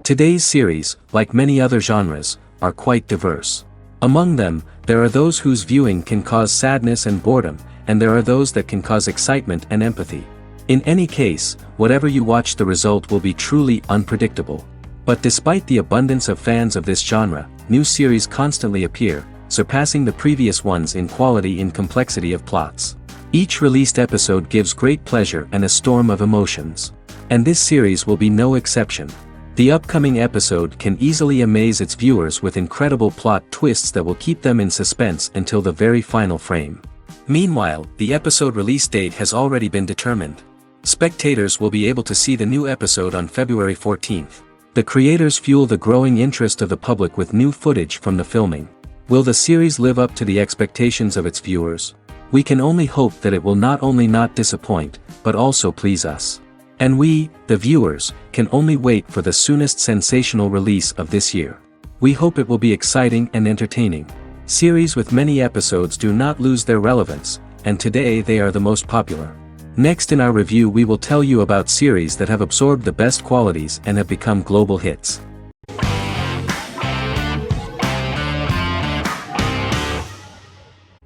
Today's series, like many other genres, are quite diverse. Among them, there are those whose viewing can cause sadness and boredom, and there are those that can cause excitement and empathy. In any case, whatever you watch, the result will be truly unpredictable. But despite the abundance of fans of this genre, new series constantly appear, surpassing the previous ones in quality and complexity of plots. Each released episode gives great pleasure and a storm of emotions. And this series will be no exception. The upcoming episode can easily amaze its viewers with incredible plot twists that will keep them in suspense until the very final frame. Meanwhile, the episode release date has already been determined. Spectators will be able to see the new episode on February 14th. The creators fuel the growing interest of the public with new footage from the filming. Will the series live up to the expectations of its viewers? We can only hope that it will not only not disappoint, but also please us. And we, the viewers, can only wait for the soonest sensational release of this year. We hope it will be exciting and entertaining. Series with many episodes do not lose their relevance, and today they are the most popular. Next in our review we will tell you about series that have absorbed the best qualities and have become global hits.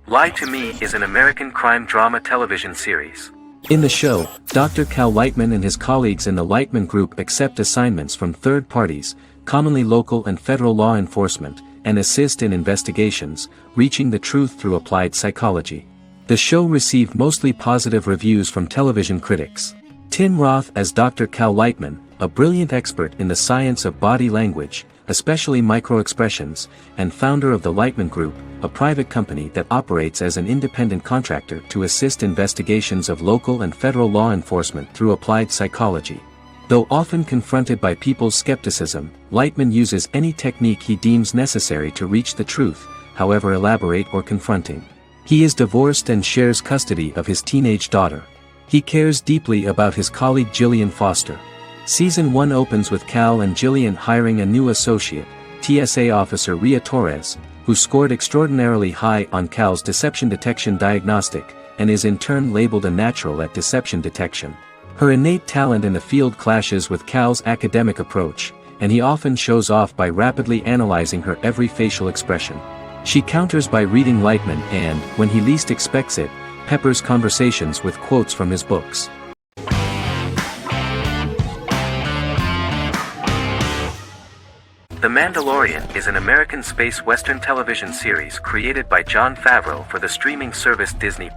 Lie to Me is an American crime drama television series. In the show, Dr. Cal Lightman and his colleagues in the Lightman Group accept assignments from third parties, commonly local and federal law enforcement, and assist in investigations, reaching the truth through applied psychology. The show received mostly positive reviews from television critics. Tim Roth as Dr. Cal Lightman, a brilliant expert in the science of body language, especially microexpressions, and founder of the Lightman Group, a private company that operates as an independent contractor to assist investigations of local and federal law enforcement through applied psychology. Though often confronted by people's skepticism, Lightman uses any technique he deems necessary to reach the truth, however elaborate or confronting. He is divorced and shares custody of his teenage daughter. He cares deeply about his colleague Jillian Foster. Season 1 opens with Cal and Jillian hiring a new associate, TSA officer Rhea Torres, who scored extraordinarily high on Cal's deception detection diagnostic, and is in turn labeled a natural at deception detection. Her innate talent in the field clashes with Cal's academic approach, and he often shows off by rapidly analyzing her every facial expression. She counters by reading Lightman and, when he least expects it, peppers conversations with quotes from his books. The Mandalorian is an American space western television series created by Jon Favreau for the streaming service Disney+.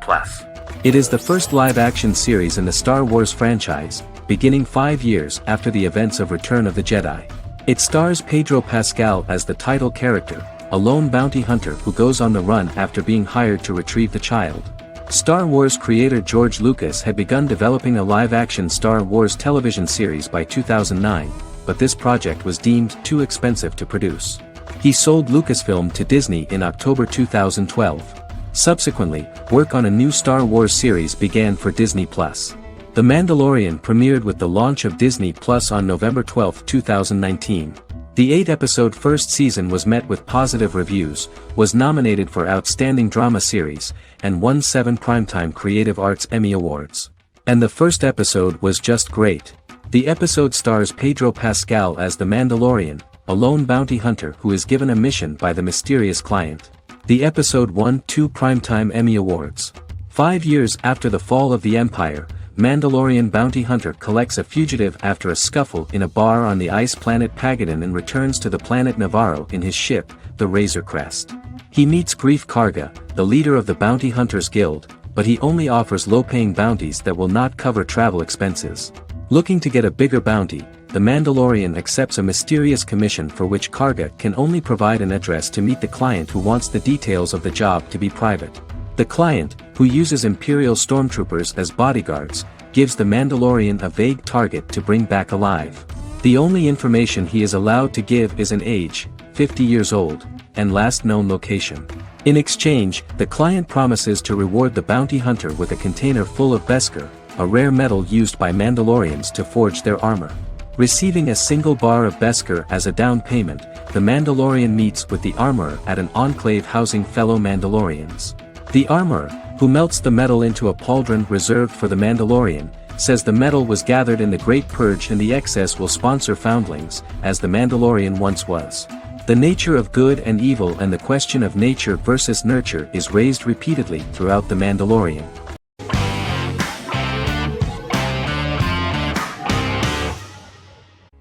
It is the first live-action series in the Star Wars franchise, beginning 5 years after the events of Return of the Jedi. It stars Pedro Pascal as the title character, a lone bounty hunter who goes on the run after being hired to retrieve the child. Star Wars creator George Lucas had begun developing a live-action Star Wars television series by 2009, but this project was deemed too expensive to produce. He sold Lucasfilm to Disney in October 2012. Subsequently, work on a new Star Wars series began for Disney+. The Mandalorian premiered with the launch of Disney+ on November 12, 2019. The 8-episode first season was met with positive reviews, was nominated for Outstanding Drama Series, and won 7 Primetime Creative Arts Emmy Awards. And the first episode was just great. The episode stars Pedro Pascal as the Mandalorian, a lone bounty hunter who is given a mission by the mysterious client. The episode won 2 Primetime Emmy Awards. 5 years after the fall of the Empire, Mandalorian bounty hunter collects a fugitive after a scuffle in a bar on the ice planet Pagadan and returns to the planet Navarro in his ship, the Razor Crest. He meets Grief Karga, the leader of the Bounty Hunters Guild, but he only offers low-paying bounties that will not cover travel expenses. Looking to get a bigger bounty, the Mandalorian accepts a mysterious commission for which Karga can only provide an address to meet the client who wants the details of the job to be private. The client, who uses Imperial stormtroopers as bodyguards, gives the Mandalorian a vague target to bring back alive. The only information he is allowed to give is an age, 50 years old, and last known location. In exchange, the client promises to reward the bounty hunter with a container full of Beskar, a rare metal used by Mandalorians to forge their armor. Receiving a single bar of Beskar as a down payment, the Mandalorian meets with the armorer at an enclave housing fellow Mandalorians. The armorer, who melts the metal into a pauldron reserved for the Mandalorian, says the metal was gathered in the Great Purge and the excess will sponsor foundlings, as the Mandalorian once was. The nature of good and evil and the question of nature versus nurture is raised repeatedly throughout The Mandalorian.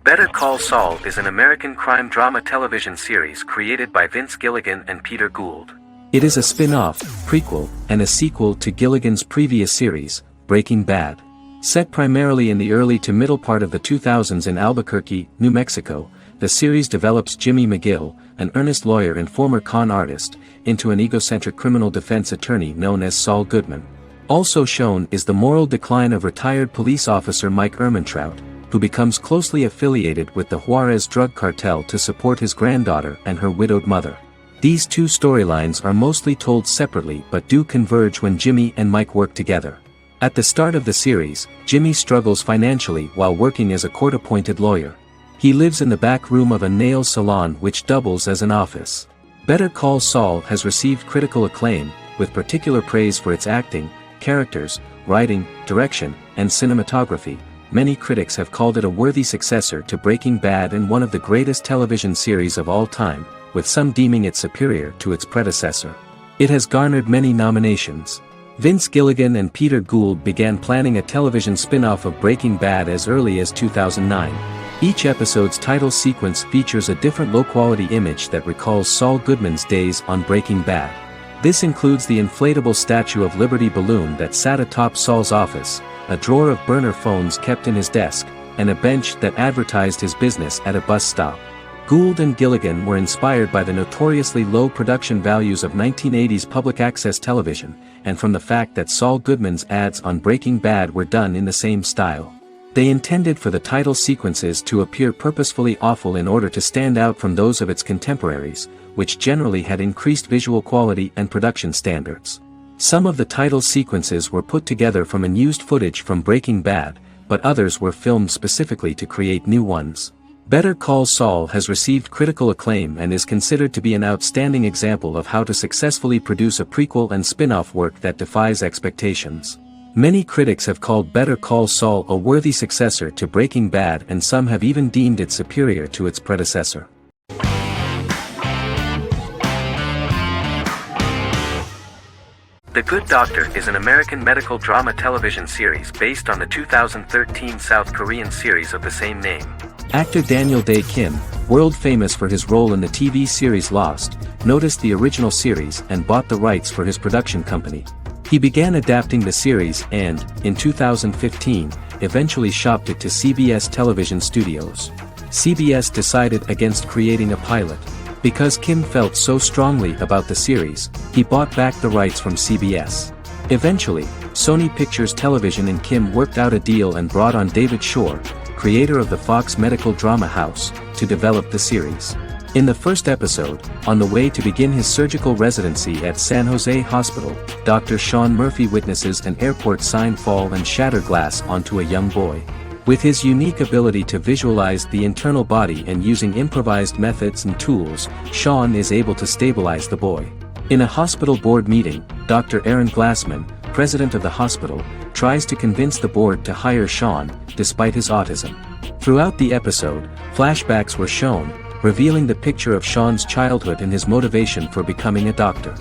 Better Call Saul is an American crime drama television series created by Vince Gilligan and Peter Gould. It is a spin-off, prequel, and a sequel to Gilligan's previous series, Breaking Bad. Set primarily in the early to middle part of the 2000s in Albuquerque, New Mexico, the series develops Jimmy McGill, an earnest lawyer and former con artist, into an egocentric criminal defense attorney known as Saul Goodman. Also shown is the moral decline of retired police officer Mike Ehrmantraut, who becomes closely affiliated with the Juarez drug cartel to support his granddaughter and her widowed mother. These two storylines are mostly told separately but do converge when Jimmy and Mike work together. At the start of the series, Jimmy struggles financially while working as a court-appointed lawyer. He lives in the back room of a nail salon which doubles as an office. Better Call Saul has received critical acclaim, with particular praise for its acting, characters, writing, direction, and cinematography. Many critics have called it a worthy successor to Breaking Bad and one of the greatest television series of all time, with some deeming it superior to its predecessor. It has garnered many nominations. Vince Gilligan and Peter Gould began planning a television spin-off of Breaking Bad as early as 2009. Each episode's title sequence features a different low-quality image that recalls Saul Goodman's days on Breaking Bad. This includes the inflatable Statue of Liberty balloon that sat atop Saul's office, a drawer of burner phones kept in his desk, and a bench that advertised his business at a bus stop. Gould and Gilligan were inspired by the notoriously low production values of 1980s public access television, and from the fact that Saul Goodman's ads on Breaking Bad were done in the same style. They intended for the title sequences to appear purposefully awful in order to stand out from those of its contemporaries, which generally had increased visual quality and production standards. Some of the title sequences were put together from unused footage from Breaking Bad, but others were filmed specifically to create new ones. Better Call Saul has received critical acclaim and is considered to be an outstanding example of how to successfully produce a prequel and spin-off work that defies expectations. Many critics have called Better Call Saul a worthy successor to Breaking Bad and some have even deemed it superior to its predecessor. The Good Doctor is an American medical drama television series based on the 2013 South Korean series of the same name. Actor Daniel Dae Kim, world famous for his role in the TV series Lost, noticed the original series and bought the rights for his production company. He began adapting the series and, in 2015, eventually shopped it to CBS Television Studios. CBS decided against creating a pilot. Because Kim felt so strongly about the series, he bought back the rights from CBS. Eventually, Sony Pictures Television and Kim worked out a deal and brought on David Shore, creator of the Fox medical drama house, to develop the series. In the first episode, on the way to begin his surgical residency at San Jose Hospital, Dr. Sean Murphy witnesses an airport sign fall and shatter glass onto a young boy. With his unique ability to visualize the internal body and using improvised methods and tools, Sean is able to stabilize the boy. In a hospital board meeting, Dr. Aaron Glassman, president of the hospital, tries to convince the board to hire Sean, despite his autism. Throughout the episode, flashbacks were shown, revealing the picture of Sean's childhood and his motivation for becoming a doctor.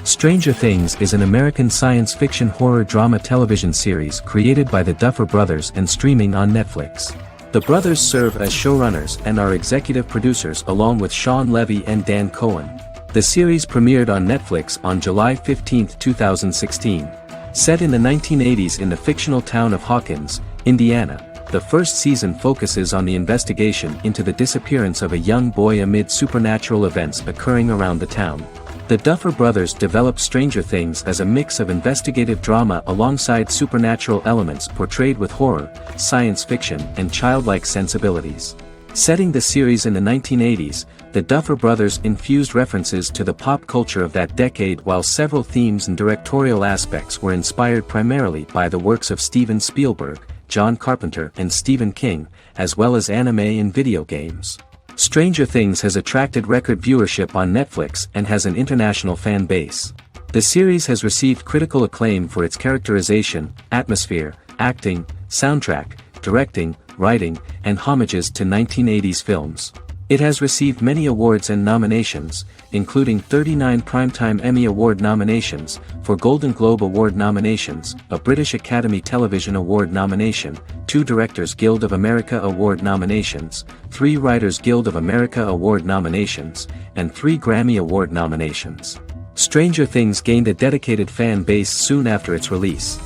Stranger Things is an American science fiction horror drama television series created by the Duffer Brothers and streaming on Netflix. The brothers serve as showrunners and are executive producers along with Sean Levy and Dan Cohen. The series premiered on Netflix on July 15, 2016. Set in the 1980s in the fictional town of Hawkins, Indiana, the first season focuses on the investigation into the disappearance of a young boy amid supernatural events occurring around the town. The Duffer Brothers developed Stranger Things as a mix of investigative drama alongside supernatural elements portrayed with horror, science fiction, and childlike sensibilities. Setting the series in the 1980s, the Duffer Brothers infused references to the pop culture of that decade while several themes and directorial aspects were inspired primarily by the works of Steven Spielberg, John Carpenter and Stephen King, as well as anime and video games. Stranger Things has attracted record viewership on Netflix and has an international fan base. The series has received critical acclaim for its characterization, atmosphere, acting, soundtrack, directing, writing, and homages to 1980s films. It has received many awards and nominations, including 39 Primetime Emmy Award nominations, 4 Golden Globe Award nominations, a British Academy Television Award nomination, 2 Directors Guild of America Award nominations, 3 Writers Guild of America Award nominations, and 3 Grammy Award nominations. Stranger Things gained a dedicated fan base soon after its release.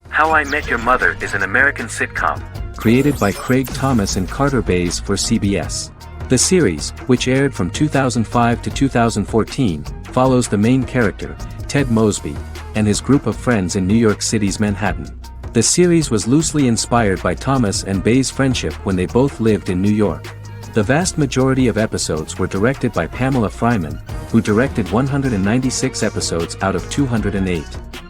How I Met Your Mother is an American sitcom, created by Craig Thomas and Carter Bays for CBS. The series, which aired from 2005 to 2014, follows the main character, Ted Mosby, and his group of friends in New York City's Manhattan. The series was loosely inspired by Thomas and Bays' friendship when they both lived in New York. The vast majority of episodes were directed by Pamela Fryman, who directed 196 episodes out of 208.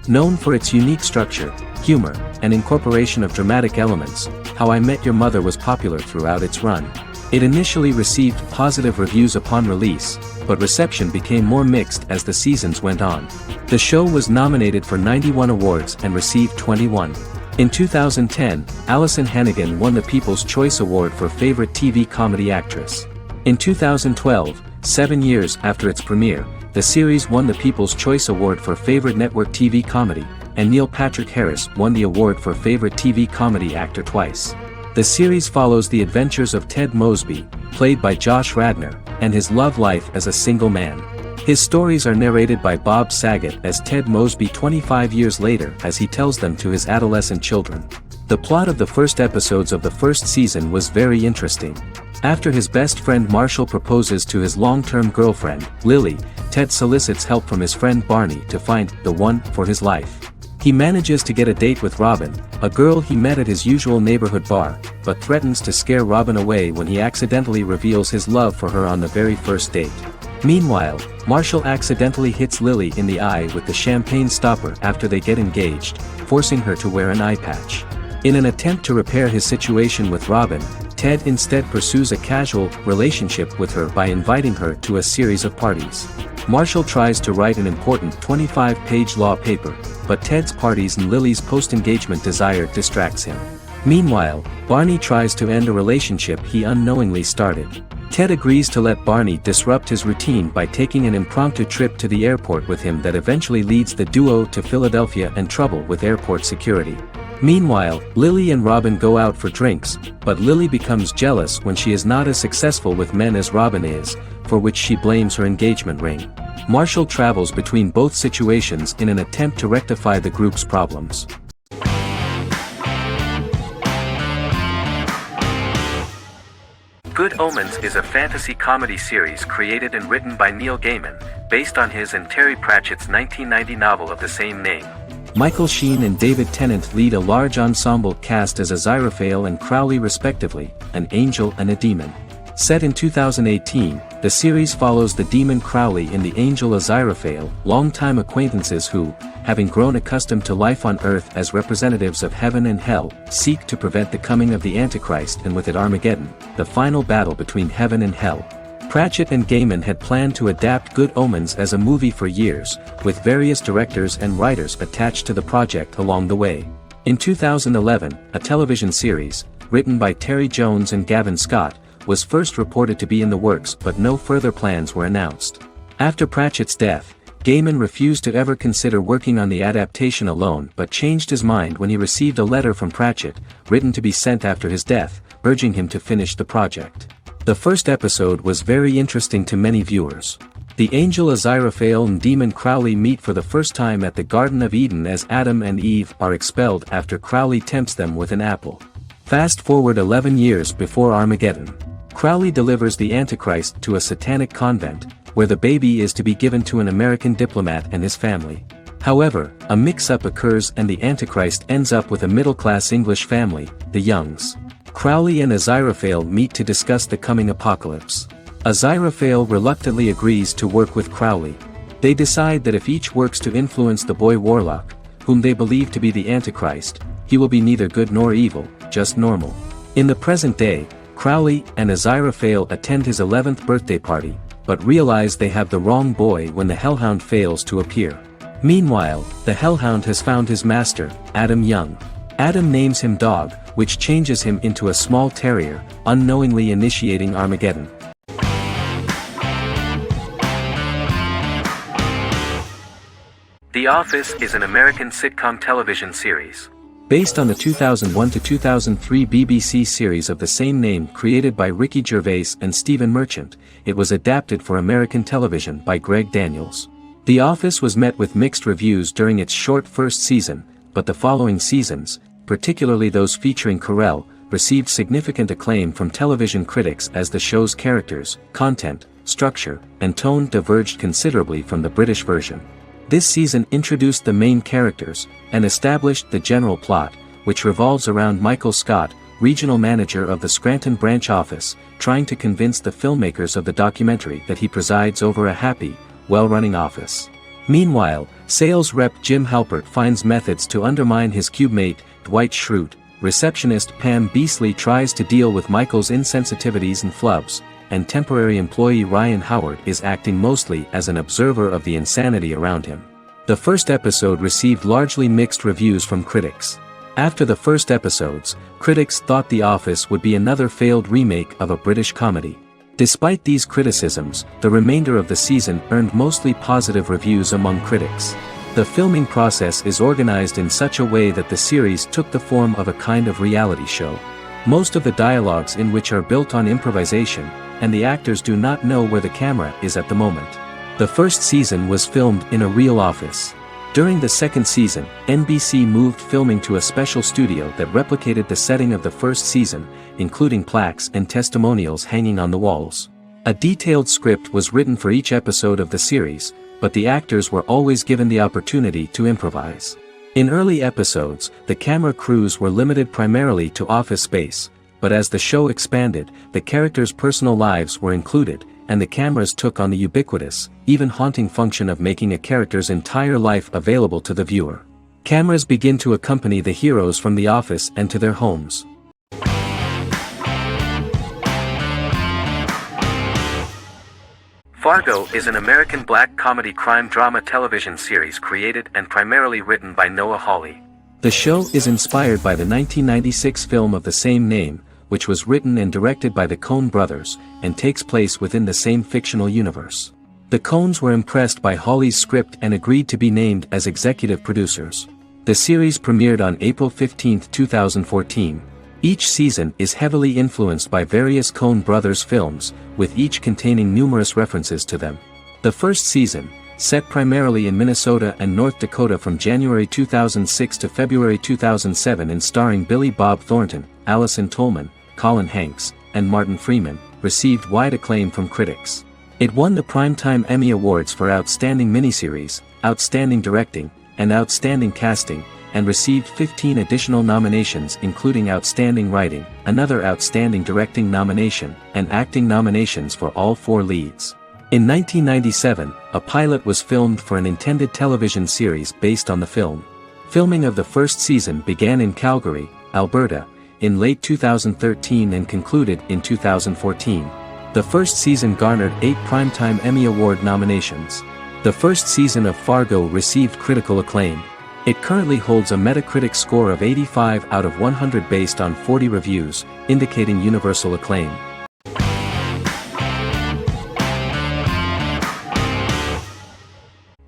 Known for its unique structure, humor, and incorporation of dramatic elements, How I Met Your Mother was popular throughout its run. It initially received positive reviews upon release, but reception became more mixed as the seasons went on. The show was nominated for 91 awards and received 21. In 2010, Alyson Hannigan won the People's Choice Award for Favorite TV Comedy Actress. In 2012, 7 years after its premiere, the series won the People's Choice Award for Favorite Network TV Comedy, and Neil Patrick Harris won the award for Favorite TV Comedy Actor twice. The series follows the adventures of Ted Mosby, played by Josh Radnor, and his love life as a single man. His stories are narrated by Bob Saget as Ted Mosby 25 years later as he tells them to his adolescent children. The plot of the first episodes of the first season was very interesting. After his best friend Marshall proposes to his long-term girlfriend, Lily, Ted solicits help from his friend Barney to find the one for his life. He manages to get a date with Robin, a girl he met at his usual neighborhood bar, but threatens to scare Robin away when he accidentally reveals his love for her on the very first date. Meanwhile, Marshall accidentally hits Lily in the eye with the champagne stopper after they get engaged, forcing her to wear an eye patch. In an attempt to repair his situation with Robin, Ted instead pursues a casual relationship with her by inviting her to a series of parties. Marshall tries to write an important 25-page law paper, but Ted's parties and Lily's post-engagement desire distracts him. Meanwhile, Barney tries to end a relationship he unknowingly started. Ted agrees to let Barney disrupt his routine by taking an impromptu trip to the airport with him that eventually leads the duo to Philadelphia and trouble with airport security. Meanwhile, Lily and Robin go out for drinks, but Lily becomes jealous when she is not as successful with men as Robin is, for which she blames her engagement ring. Marshall travels between both situations in an attempt to rectify the group's problems. Good Omens is a fantasy comedy series created and written by Neil Gaiman, based on his and Terry Pratchett's 1990 novel of the same name. Michael Sheen and David Tennant lead a large ensemble cast as Aziraphale and Crowley respectively, an angel and a demon. Set in 2018, the series follows the demon Crowley and the angel Aziraphale, longtime acquaintances who, having grown accustomed to life on Earth as representatives of heaven and hell, seek to prevent the coming of the Antichrist and with it Armageddon, the final battle between heaven and hell. Pratchett and Gaiman had planned to adapt Good Omens as a movie for years, with various directors and writers attached to the project along the way. In 2011, a television series, written by Terry Jones and Gavin Scott, was first reported to be in the works but no further plans were announced. After Pratchett's death, Gaiman refused to ever consider working on the adaptation alone but changed his mind when he received a letter from Pratchett, written to be sent after his death, urging him to finish the project. The first episode was very interesting to many viewers. The angel Aziraphale and demon Crowley meet for the first time at the Garden of Eden as Adam and Eve are expelled after Crowley tempts them with an apple. Fast forward 11 years before Armageddon. Crowley delivers the Antichrist to a satanic convent, where the baby is to be given to an American diplomat and his family. However, a mix-up occurs and the Antichrist ends up with a middle-class English family, the Youngs. Crowley and Aziraphale meet to discuss the coming apocalypse. Aziraphale reluctantly agrees to work with Crowley. They decide that if each works to influence the boy Warlock, whom they believe to be the Antichrist, he will be neither good nor evil, just normal. In the present day, Crowley and Aziraphale attend his 11th birthday party, but realize they have the wrong boy when the Hellhound fails to appear. Meanwhile, the Hellhound has found his master, Adam Young. Adam names him Dog, which changes him into a small terrier, unknowingly initiating Armageddon. The Office is an American sitcom television series. Based on the 2001 to 2003 BBC series of the same name created by Ricky Gervais and Stephen Merchant, it was adapted for American television by Greg Daniels. The Office was met with mixed reviews during its short first season, but the following seasons, particularly those featuring Carell, received significant acclaim from television critics as the show's characters, content, structure, and tone diverged considerably from the British version. This season introduced the main characters, and established the general plot, which revolves around Michael Scott, regional manager of the Scranton branch office, trying to convince the filmmakers of the documentary that he presides over a happy, well-running office. Meanwhile, sales rep Jim Halpert finds methods to undermine his cubemate, Dwight Schrute. Receptionist Pam Beasley tries to deal with Michael's insensitivities and flubs, and temporary employee Ryan Howard is acting mostly as an observer of the insanity around him. The first episode received largely mixed reviews from critics. After the first episodes, critics thought The Office would be another failed remake of a British comedy. Despite these criticisms, the remainder of the season earned mostly positive reviews among critics. The filming process is organized in such a way that the series took the form of a kind of reality show. Most of the dialogues in which are built on improvisation, and the actors do not know where the camera is at the moment. The first season was filmed in a real office. During the second season, NBC moved filming to a special studio that replicated the setting of the first season, including plaques and testimonials hanging on the walls. A detailed script was written for each episode of the series, but the actors were always given the opportunity to improvise. In early episodes, the camera crews were limited primarily to office space, but as the show expanded, the characters' personal lives were included, and the cameras took on the ubiquitous, even haunting function of making a character's entire life available to the viewer. Cameras begin to accompany the heroes from the office and to their homes. Fargo is an American black comedy crime drama television series created and primarily written by Noah Hawley. The show is inspired by the 1996 film of the same name, which was written and directed by the Coen brothers, and takes place within the same fictional universe. The Coens were impressed by Hawley's script and agreed to be named as executive producers. The series premiered on April 15, 2014. Each season is heavily influenced by various Coen brothers films, with each containing numerous references to them. The first season, set primarily in Minnesota and North Dakota from January 2006 to February 2007 and starring Billy Bob Thornton, Allison Tolman, Colin Hanks, and Martin Freeman, received wide acclaim from critics. It won the Primetime Emmy Awards for Outstanding Miniseries, Outstanding Directing, and Outstanding Casting, and received 15 additional nominations including Outstanding Writing, another Outstanding Directing nomination, and acting nominations for all 4 leads. In 1997, a pilot was filmed for an intended television series based on the film. Filming of the first season began in Calgary, Alberta, in late 2013 and concluded in 2014. The first season garnered 8 Primetime Emmy Award nominations. The first season of Fargo received critical acclaim. It currently holds a Metacritic score of 85 out of 100 based on 40 reviews, indicating universal acclaim.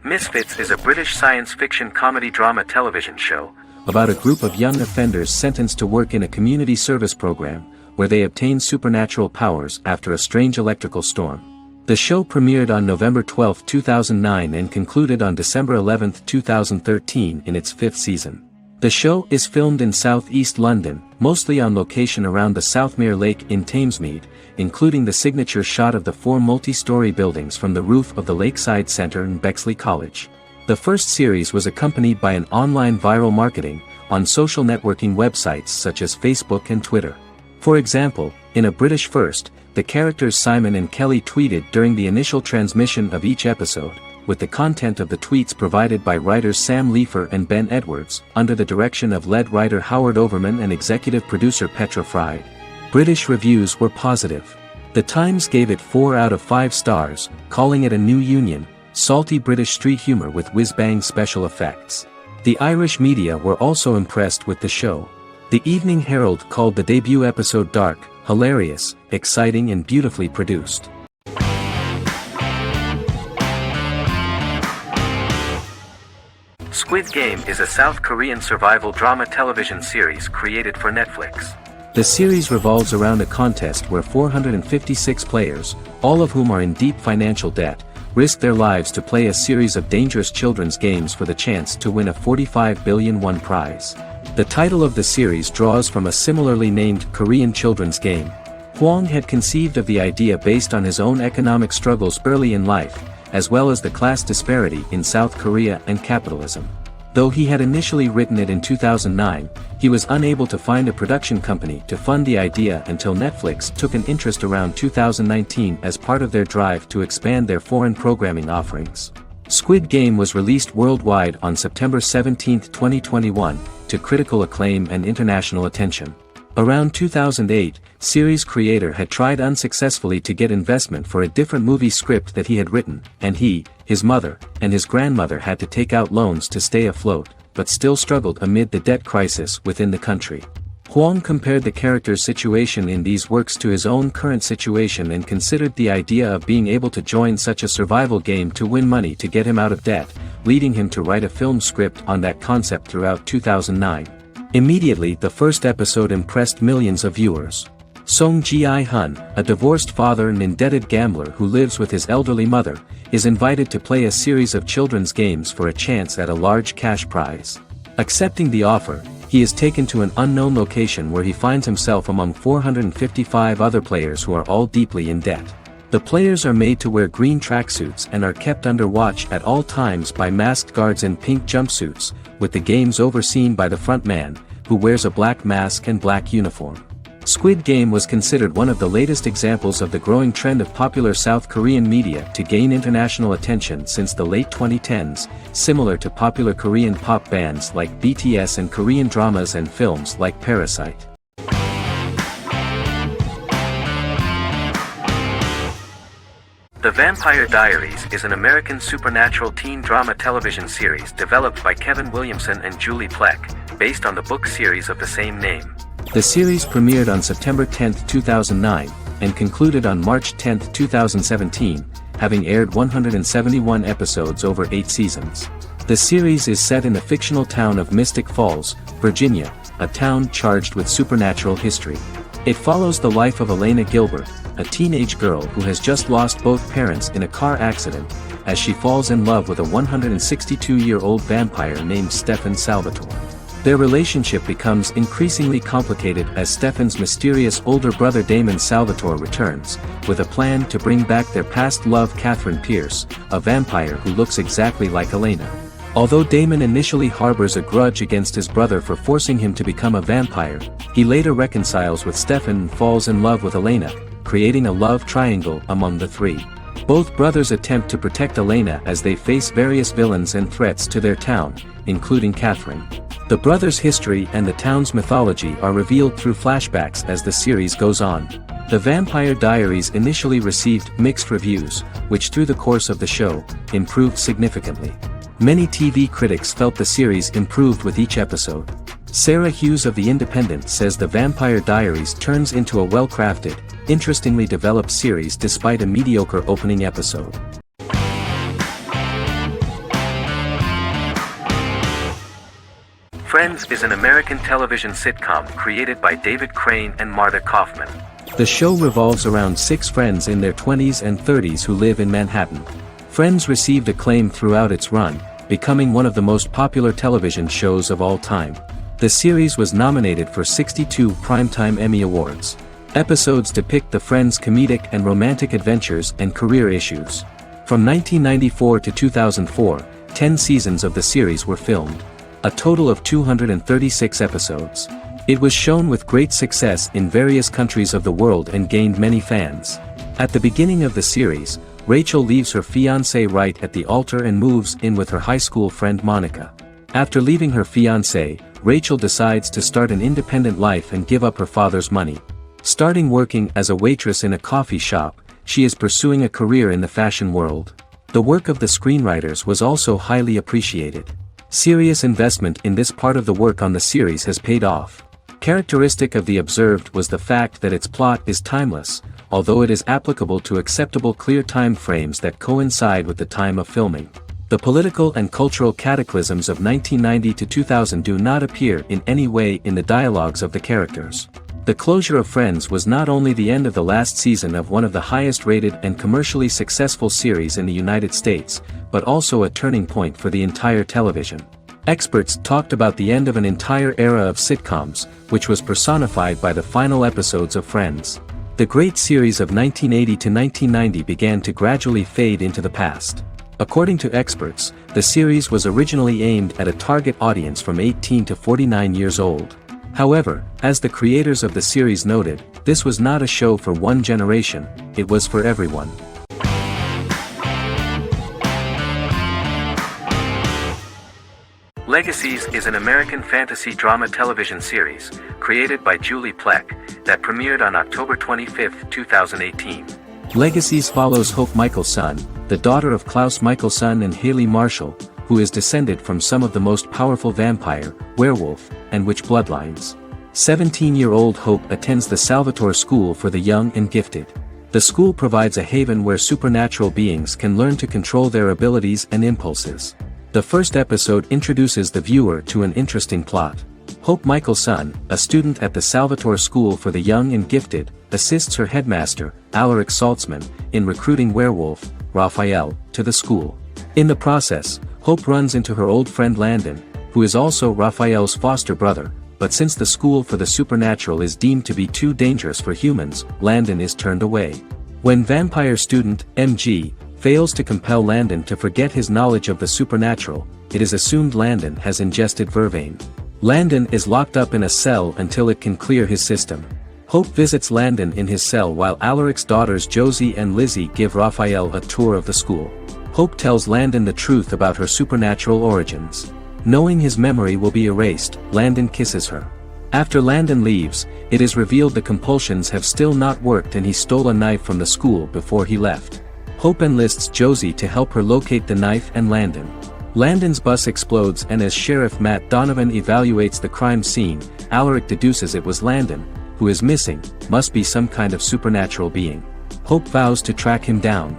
Misfits is a British science fiction comedy drama television show about a group of young offenders sentenced to work in a community service program, where they obtain supernatural powers after a strange electrical storm. The show premiered on November 12, 2009 and concluded on December 11, 2013 in its 5th season. The show is filmed in southeast London, mostly on location around the Southmere Lake in Thamesmead, including the signature shot of the 4 multi-story buildings from the roof of the Lakeside Centre in Bexley College. The first series was accompanied by an online viral marketing on social networking websites such as Facebook and Twitter. For example, in a British first, the characters Simon and Kelly tweeted during the initial transmission of each episode, with the content of the tweets provided by writers Sam Leifer and Ben Edwards, under the direction of lead writer Howard Overman and executive producer Petra Fried. British reviews were positive. The Times gave it 4 out of 5 stars, calling it a new union, salty British street humor with whiz-bang special effects. The Irish media were also impressed with the show. The Evening Herald called the debut episode dark, hilarious, exciting and beautifully produced. Squid Game is a South Korean survival drama television series created for Netflix. The series revolves around a contest where 456 players, all of whom are in deep financial debt, risk their lives to play a series of dangerous children's games for the chance to win a 45 billion won prize. The title of the series draws from a similarly named Korean children's game. Hwang had conceived of the idea based on his own economic struggles early in life, as well as the class disparity in South Korea and capitalism. Though he had initially written it in 2009, he was unable to find a production company to fund the idea until Netflix took an interest around 2019 as part of their drive to expand their foreign programming offerings. Squid Game was released worldwide on September 17, 2021, to critical acclaim and international attention. Around 2008, series creator had tried unsuccessfully to get investment for a different movie script that he had written, and he, his mother, and his grandmother had to take out loans to stay afloat, but still struggled amid the debt crisis within the country. Hwang compared the character's situation in these works to his own current situation and considered the idea of being able to join such a survival game to win money to get him out of debt, leading him to write a film script on that concept throughout 2009. Immediately the first episode impressed millions of viewers. Song Ji-hun, a divorced father and indebted gambler who lives with his elderly mother, is invited to play a series of children's games for a chance at a large cash prize. Accepting the offer, he is taken to an unknown location where he finds himself among 455 other players who are all deeply in debt. The players are made to wear green tracksuits and are kept under watch at all times by masked guards in pink jumpsuits, with the games overseen by the front man, who wears a black mask and black uniform. Squid Game was considered one of the latest examples of the growing trend of popular South Korean media to gain international attention since the late 2010s, similar to popular Korean pop bands like BTS and Korean dramas and films like Parasite. The Vampire Diaries is an American supernatural teen drama television series developed by Kevin Williamson and Julie Plec, based on the book series of the same name. The series premiered on September 10, 2009, and concluded on March 10, 2017, having aired 171 episodes over 8 seasons. The series is set in the fictional town of Mystic Falls, Virginia, a town charged with supernatural history. It follows the life of Elena Gilbert, a teenage girl who has just lost both parents in a car accident, as she falls in love with a 162-year-old vampire named Stefan Salvatore. Their relationship becomes increasingly complicated as Stefan's mysterious older brother Damon Salvatore returns, with a plan to bring back their past love Catherine Pierce, a vampire who looks exactly like Elena. Although Damon initially harbors a grudge against his brother for forcing him to become a vampire, he later reconciles with Stefan and falls in love with Elena, creating a love triangle among the three. Both brothers attempt to protect Elena as they face various villains and threats to their town, including Catherine. The brothers' history and the town's mythology are revealed through flashbacks as the series goes on. The Vampire Diaries initially received mixed reviews, which through the course of the show, improved significantly. Many TV critics felt the series improved with each episode. Sarah Hughes of The Independent says The Vampire Diaries turns into a well-crafted, interestingly developed series despite a mediocre opening episode. Friends is an American television sitcom created by David Crane and Marta Kaufman. The show revolves around 6 friends in their 20s and 30s who live in Manhattan. Friends received acclaim throughout its run, becoming one of the most popular television shows of all time. The series was nominated for 62 Primetime Emmy Awards. Episodes depict the friends' comedic and romantic adventures and career issues. From 1994 to 2004, 10 seasons of the series were filmed. A total of 236 episodes. It was shown with great success in various countries of the world and gained many fans. At the beginning of the series, Rachel leaves her fiancé right at the altar and moves in with her high school friend Monica. After leaving her fiancé, Rachel decides to start an independent life and give up her father's money. Starting working as a waitress in a coffee shop, she is pursuing a career in the fashion world. The work of the screenwriters was also highly appreciated. Serious investment in this part of the work on the series has paid off. Characteristic of The Observed was the fact that its plot is timeless, although it is applicable to acceptable clear time frames that coincide with the time of filming. The political and cultural cataclysms of 1990 to 2000 do not appear in any way in the dialogues of the characters. The closure of Friends was not only the end of the last season of one of the highest-rated and commercially successful series in the United States, but also a turning point for the entire television. Experts talked about the end of an entire era of sitcoms, which was personified by the final episodes of Friends. The great series of 1980 to 1990 began to gradually fade into the past. According to experts, the series was originally aimed at a target audience from 18 to 49 years old. However, as the creators of the series noted, this was not a show for one generation, it was for everyone. Legacies is an American fantasy drama television series, created by Julie Plec, that premiered on October 25, 2018. Legacies follows Hope Michelson, the daughter of Klaus Michelson and Haley Marshall, who is descended from some of the most powerful vampire, werewolf, and witch bloodlines. 17-year-old Hope attends the Salvatore School for the Young and Gifted. The school provides a haven where supernatural beings can learn to control their abilities and impulses. The first episode introduces the viewer to an interesting plot. Hope Michelson, a student at the Salvatore School for the Young and Gifted, assists her headmaster, Alaric Saltzman, in recruiting werewolf, Raphael, to the school. In the process, Hope runs into her old friend Landon, who is also Raphael's foster brother, but since the school for the supernatural is deemed to be too dangerous for humans, Landon is turned away. When vampire student, MG, fails to compel Landon to forget his knowledge of the supernatural, it is assumed Landon has ingested vervain. Landon is locked up in a cell until it can clear his system. Hope visits Landon in his cell while Alaric's daughters Josie and Lizzie give Raphael a tour of the school. Hope tells Landon the truth about her supernatural origins. Knowing his memory will be erased, Landon kisses her. After Landon leaves, it is revealed the compulsions have still not worked and he stole a knife from the school before he left. Hope enlists Josie to help her locate the knife and Landon. Landon's bus explodes and as Sheriff Matt Donovan evaluates the crime scene, Alaric deduces it was Landon, who is missing, must be some kind of supernatural being. Hope vows to track him down.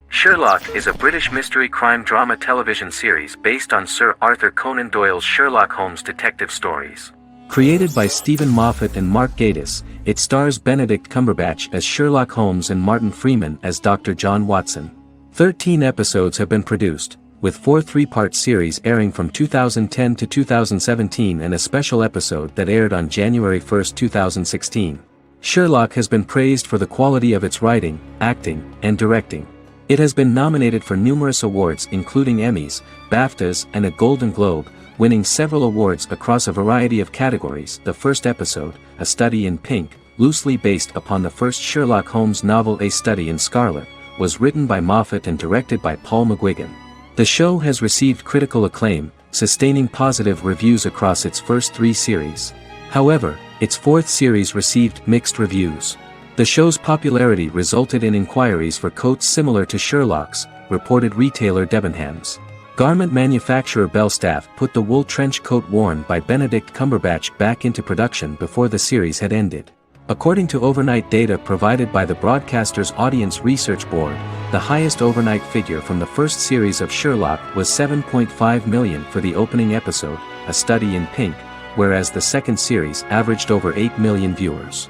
Sherlock is a British mystery crime drama television series based on Sir Arthur Conan Doyle's Sherlock Holmes detective stories. Created by Stephen Moffat and Mark Gatiss, it stars Benedict Cumberbatch as Sherlock Holmes and Martin Freeman as Dr. John Watson. 13 episodes have been produced, with 4 three-part series airing from 2010 to 2017 and a special episode that aired on January 1, 2016. Sherlock has been praised for the quality of its writing, acting, and directing. It has been nominated for numerous awards including Emmys, BAFTAs, and a Golden Globe, winning several awards across a variety of categories. The first episode, A Study in Pink, loosely based upon the first Sherlock Holmes novel A Study in Scarlet, was written by Moffat and directed by Paul McGuigan. The show has received critical acclaim, sustaining positive reviews across its first 3 series. However, its 4th series received mixed reviews. The show's popularity resulted in inquiries for coats similar to Sherlock's, reported retailer Debenhams. Garment manufacturer Belstaff put the wool trench coat worn by Benedict Cumberbatch back into production before the series had ended. According to overnight data provided by the broadcaster's Audience Research Board, the highest overnight figure from the first series of Sherlock was 7.5 million for the opening episode, A Study in Pink, whereas the second series averaged over 8 million viewers.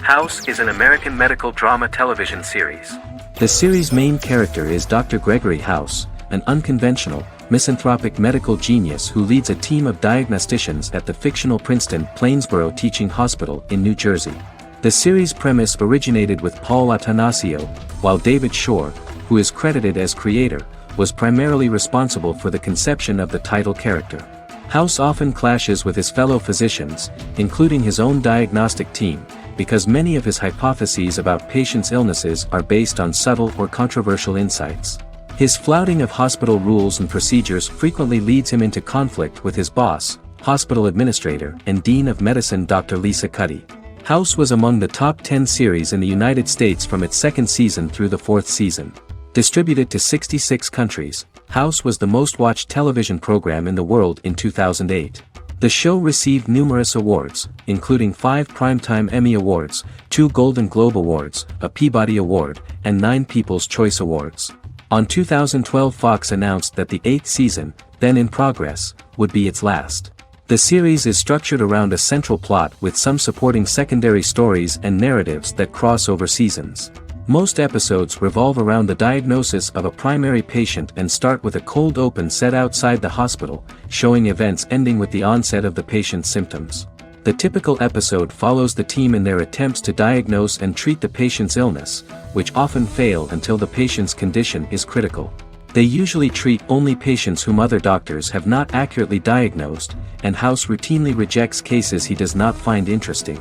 House is an American medical drama television series. The series' main character is Dr. Gregory House, an unconventional, misanthropic medical genius who leads a team of diagnosticians at the fictional Princeton Plainsboro Teaching Hospital in New Jersey. The series' premise originated with Paul Attanasio, while David Shore, who is credited as creator, was primarily responsible for the conception of the title character. House often clashes with his fellow physicians, including his own diagnostic team, because many of his hypotheses about patients' illnesses are based on subtle or controversial insights. His flouting of hospital rules and procedures frequently leads him into conflict with his boss, hospital administrator and dean of medicine Dr. Lisa Cuddy. House was among the top 10 series in the United States from its second season through the fourth season. Distributed to 66 countries, House was the most-watched television program in the world in 2008. The show received numerous awards, including 5 Primetime Emmy Awards, 2 Golden Globe Awards, a Peabody Award, and 9 People's Choice Awards. On 2012, Fox announced that the 8th season, then in progress, would be its last. The series is structured around a central plot with some supporting secondary stories and narratives that cross over seasons. Most episodes revolve around the diagnosis of a primary patient and start with a cold open set outside the hospital, showing events ending with the onset of the patient's symptoms. The typical episode follows the team in their attempts to diagnose and treat the patient's illness, which often fail until the patient's condition is critical. They usually treat only patients whom other doctors have not accurately diagnosed, and House routinely rejects cases he does not find interesting.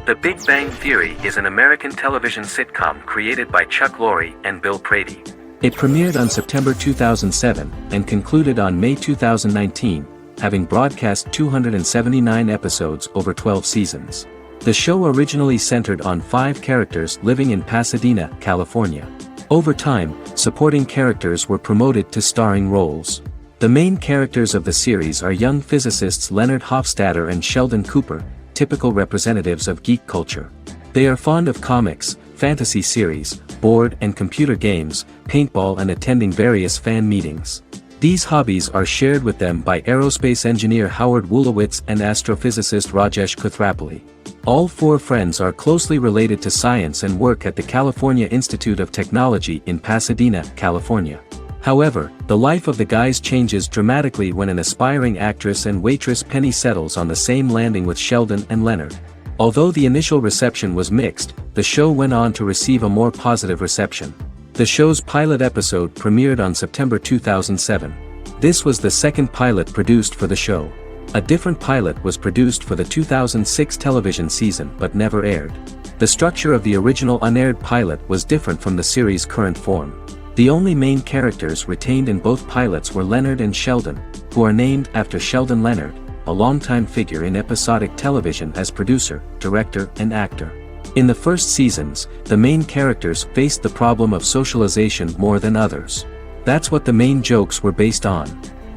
The Big Bang Theory is an American television sitcom created by Chuck Lorre and Bill Prady. It premiered on September 2007 and concluded on May 2019, having broadcast 279 episodes over 12 seasons. The show originally centered on 5 characters living in Pasadena, California. Over time, supporting characters were promoted to starring roles. The main characters of the series are young physicists Leonard Hofstadter and Sheldon Cooper, typical representatives of geek culture. They are fond of comics, fantasy series, board and computer games, paintball and attending various fan meetings. These hobbies are shared with them by aerospace engineer Howard Wolowitz and astrophysicist Rajesh Kuthrapalli. All 4 friends are closely related to science and work at the California Institute of Technology in Pasadena, California. However, the life of the guys changes dramatically when an aspiring actress and waitress Penny settles on the same landing with Sheldon and Leonard. Although the initial reception was mixed, the show went on to receive a more positive reception. The show's pilot episode premiered on September 2007. This was the second pilot produced for the show. A different pilot was produced for the 2006 television season but never aired. The structure of the original unaired pilot was different from the series' current form. The only main characters retained in both pilots were Leonard and Sheldon, who are named after Sheldon Leonard, a longtime figure in episodic television as producer, director, and actor. In the first seasons, the main characters faced the problem of socialization more than others. That's what the main jokes were based on.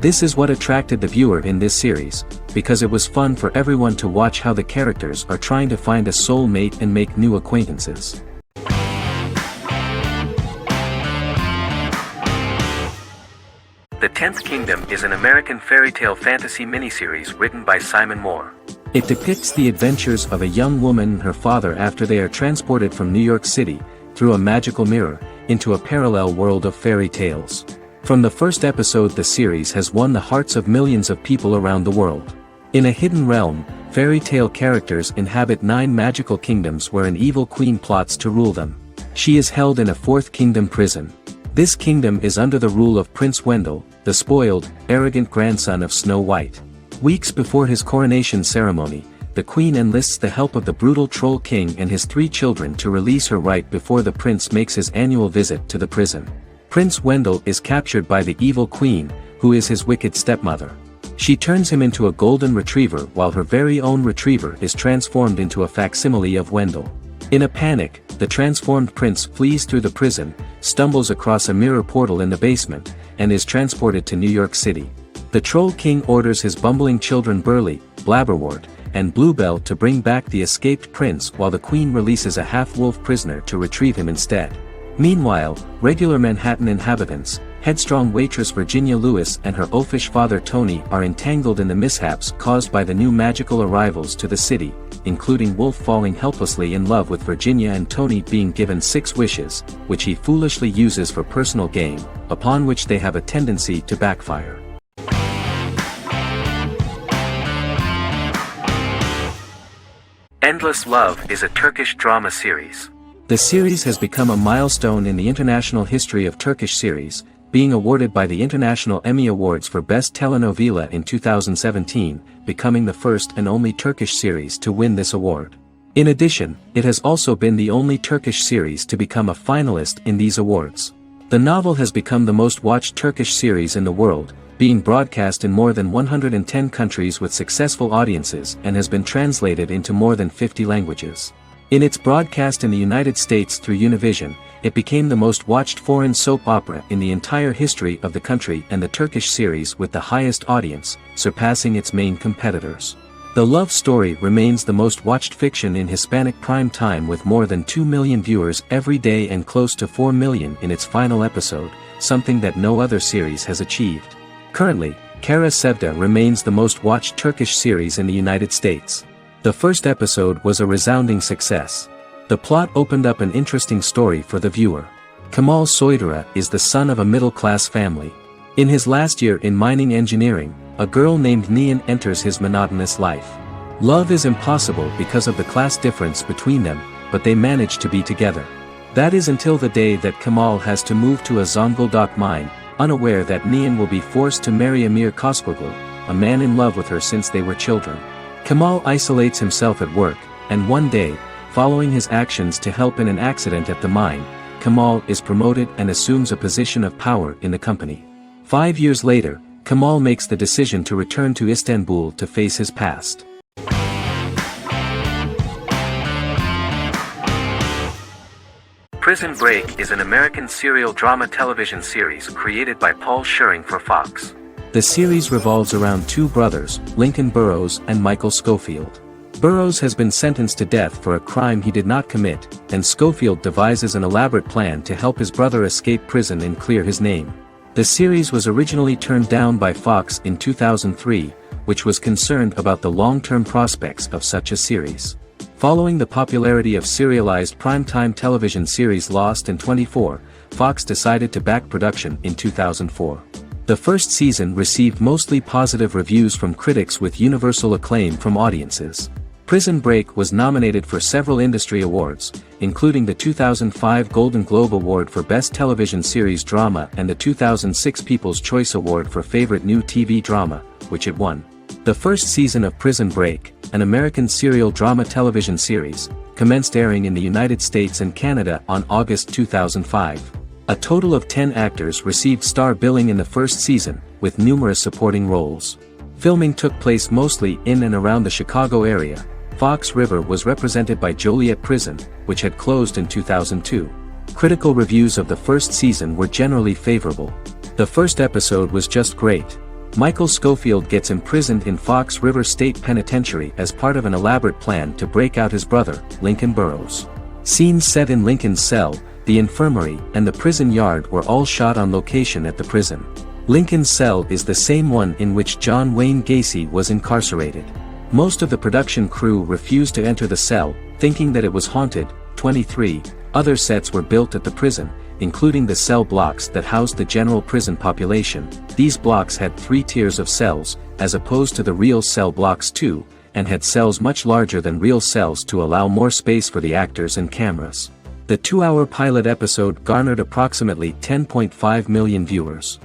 This is what attracted the viewer in this series, because it was fun for everyone to watch how the characters are trying to find a soul mate and make new acquaintances. The 10th Kingdom is an American fairy tale fantasy miniseries written by Simon Moore. It depicts the adventures of a young woman and her father after they are transported from New York City, through a magical mirror, into a parallel world of fairy tales. From the first episode, the series has won the hearts of millions of people around the world. In a hidden realm, fairy tale characters inhabit 9 magical kingdoms where an evil queen plots to rule them. She is held in a 4th kingdom prison. This kingdom is under the rule of Prince Wendell, the spoiled, arrogant grandson of Snow White. Weeks before his coronation ceremony, the queen enlists the help of the brutal Troll King and his 3 children to release her right before the prince makes his annual visit to the prison. Prince Wendell is captured by the evil queen, who is his wicked stepmother. She turns him into a golden retriever while her very own retriever is transformed into a facsimile of Wendell. In a panic, the transformed prince flees through the prison, stumbles across a mirror portal in the basement, and is transported to New York City. The Troll King orders his bumbling children Burley, Blabberwort, and Bluebell to bring back the escaped prince while the queen releases a half-wolf prisoner to retrieve him instead. Meanwhile, regular Manhattan inhabitants, headstrong waitress Virginia Lewis and her oafish father Tony are entangled in the mishaps caused by the new magical arrivals to the city, including Wolf falling helplessly in love with Virginia and Tony being given 6 wishes, which he foolishly uses for personal gain, upon which they have a tendency to backfire. Endless Love is a Turkish drama series. The series has become a milestone in the international history of Turkish series, being awarded by the International Emmy Awards for Best Telenovela in 2017, becoming the first and only Turkish series to win this award. In addition, it has also been the only Turkish series to become a finalist in these awards. The novel has become the most watched Turkish series in the world, being broadcast in more than 110 countries with successful audiences and has been translated into more than 50 languages. In its broadcast in the United States through Univision, it became the most watched foreign soap opera in the entire history of the country and the Turkish series with the highest audience, surpassing its main competitors. The love story remains the most watched fiction in Hispanic prime time with more than 2 million viewers every day and close to 4 million in its final episode, something that no other series has achieved. Currently, Kara Sevda remains the most watched Turkish series in the United States. The first episode was a resounding success. The plot opened up an interesting story for the viewer. Kemal Soydura is the son of a middle-class family. In his last year in mining engineering, a girl named Nihan enters his monotonous life. Love is impossible because of the class difference between them, but they manage to be together. That is until the day that Kemal has to move to a Zonguldak mine, unaware that Nihan will be forced to marry Amir Koskoglu, a man in love with her since they were children. Kemal isolates himself at work, and one day, following his actions to help in an accident at the mine, Kemal is promoted and assumes a position of power in the company. 5 years later, Kemal makes the decision to return to Istanbul to face his past. Prison Break is an American serial drama television series created by Paul Schering for Fox. The series revolves around two brothers, Lincoln Burrows and Michael Scofield. Burrows has been sentenced to death for a crime he did not commit, and Scofield devises an elaborate plan to help his brother escape prison and clear his name. The series was originally turned down by Fox in 2003, which was concerned about the long-term prospects of such a series. Following the popularity of serialized primetime television series Lost and 24, Fox decided to back production in 2004. The first season received mostly positive reviews from critics with universal acclaim from audiences. Prison Break was nominated for several industry awards, including the 2005 Golden Globe Award for Best Television Series Drama and the 2006 People's Choice Award for Favorite New TV Drama, which it won. The first season of Prison Break, an American serial drama television series, commenced airing in the United States and Canada on August 2005. A total of 10 actors received star billing in the first season, with numerous supporting roles. Filming took place mostly in and around the Chicago area. Fox River was represented by Joliet Prison, which had closed in 2002. Critical reviews of the first season were generally favorable. The first episode was just great. Michael Scofield gets imprisoned in Fox River State Penitentiary as part of an elaborate plan to break out his brother, Lincoln Burrows. Scenes set in Lincoln's cell, the infirmary, and the prison yard were all shot on location at the prison. Lincoln's cell is the same one in which John Wayne Gacy was incarcerated. Most of the production crew refused to enter the cell, thinking that it was haunted. 23 other sets were built at the prison, including the cell blocks that housed the general prison population. These blocks had 3 tiers of cells, as opposed to the real cell blocks 2, and had cells much larger than real cells to allow more space for the actors and cameras. The 2-hour pilot episode garnered approximately 10.5 million viewers.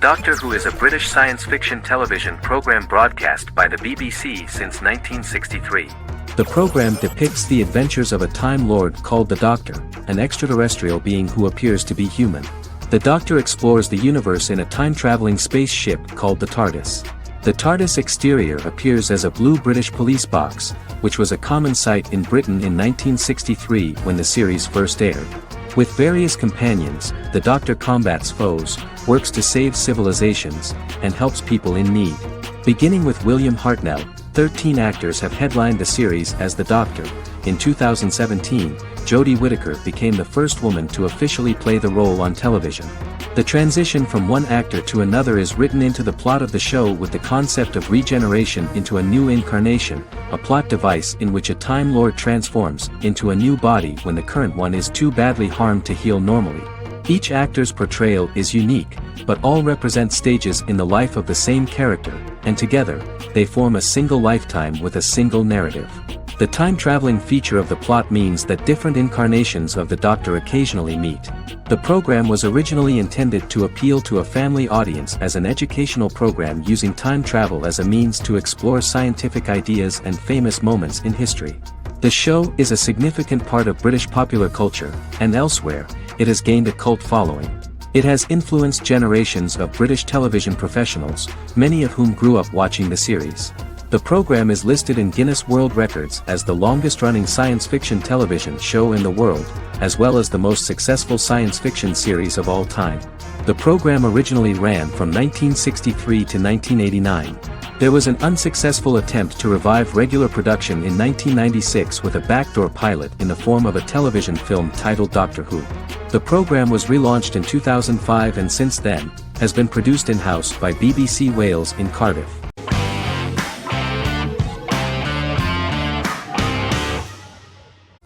Doctor Who is a British science fiction television program broadcast by the BBC since 1963. The program depicts the adventures of a Time Lord called the Doctor, an extraterrestrial being who appears to be human. The Doctor explores the universe in a time-traveling spaceship called the TARDIS. The TARDIS exterior appears as a blue British police box, which was a common sight in Britain in 1963 when the series first aired. With various companions, the Doctor combats foes, works to save civilizations, and helps people in need. Beginning with William Hartnell, 13 actors have headlined the series as the Doctor. In 2017, Jodie Whittaker became the first woman to officially play the role on television. The transition from one actor to another is written into the plot of the show with the concept of regeneration into a new incarnation, a plot device in which a Time Lord transforms into a new body when the current one is too badly harmed to heal normally. Each actor's portrayal is unique, but all represent stages in the life of the same character, and together, they form a single lifetime with a single narrative. The time-traveling feature of the plot means that different incarnations of the Doctor occasionally meet. The program was originally intended to appeal to a family audience as an educational program using time travel as a means to explore scientific ideas and famous moments in history. The show is a significant part of British popular culture, and elsewhere, it has gained a cult following. It has influenced generations of British television professionals, many of whom grew up watching the series. The program is listed in Guinness World Records as the longest-running science fiction television show in the world, as well as the most successful science fiction series of all time. The program originally ran from 1963 to 1989. There was an unsuccessful attempt to revive regular production in 1996 with a backdoor pilot in the form of a television film titled Doctor Who. The program was relaunched in 2005 and since then, has been produced in-house by BBC Wales in Cardiff.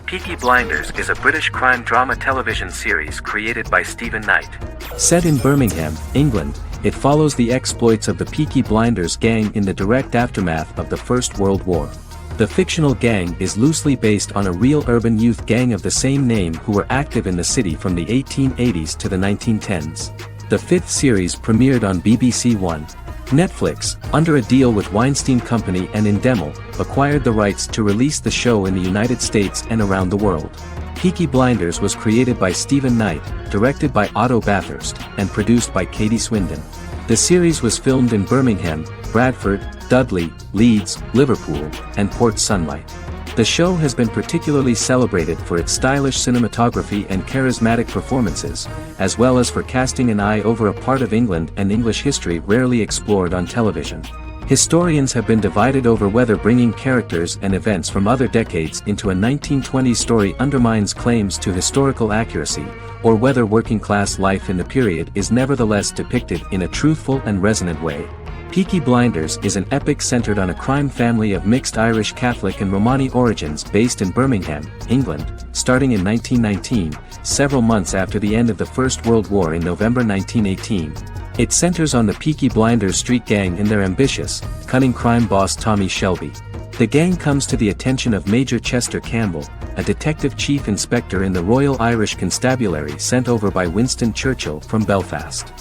Peaky Blinders is a British crime drama television series created by Stephen Knight. Set in Birmingham, England, it follows the exploits of the Peaky Blinders gang in the direct aftermath of the First World War. The fictional gang is loosely based on a real urban youth gang of the same name who were active in the city from the 1880s to the 1910s. The fifth series premiered on BBC One. Netflix, under a deal with Weinstein Company and Endemol, acquired the rights to release the show in the United States and around the world. Peaky Blinders was created by Stephen Knight, directed by Otto Bathurst, and produced by Katie Swindon. The series was filmed in Birmingham, Bradford, Dudley, Leeds, Liverpool, and Port Sunlight. The show has been particularly celebrated for its stylish cinematography and charismatic performances, as well as for casting an eye over a part of England and English history rarely explored on television. Historians have been divided over whether bringing characters and events from other decades into a 1920s story undermines claims to historical accuracy, or whether working-class life in the period is nevertheless depicted in a truthful and resonant way. Peaky Blinders is an epic centered on a crime family of mixed Irish Catholic and Romani origins based in Birmingham, England, starting in 1919, several months after the end of the First World War in November 1918. It centers on the Peaky Blinders street gang and their ambitious, cunning crime boss Tommy Shelby. The gang comes to the attention of Major Chester Campbell, a detective chief inspector in the Royal Irish Constabulary sent over by Winston Churchill from Belfast.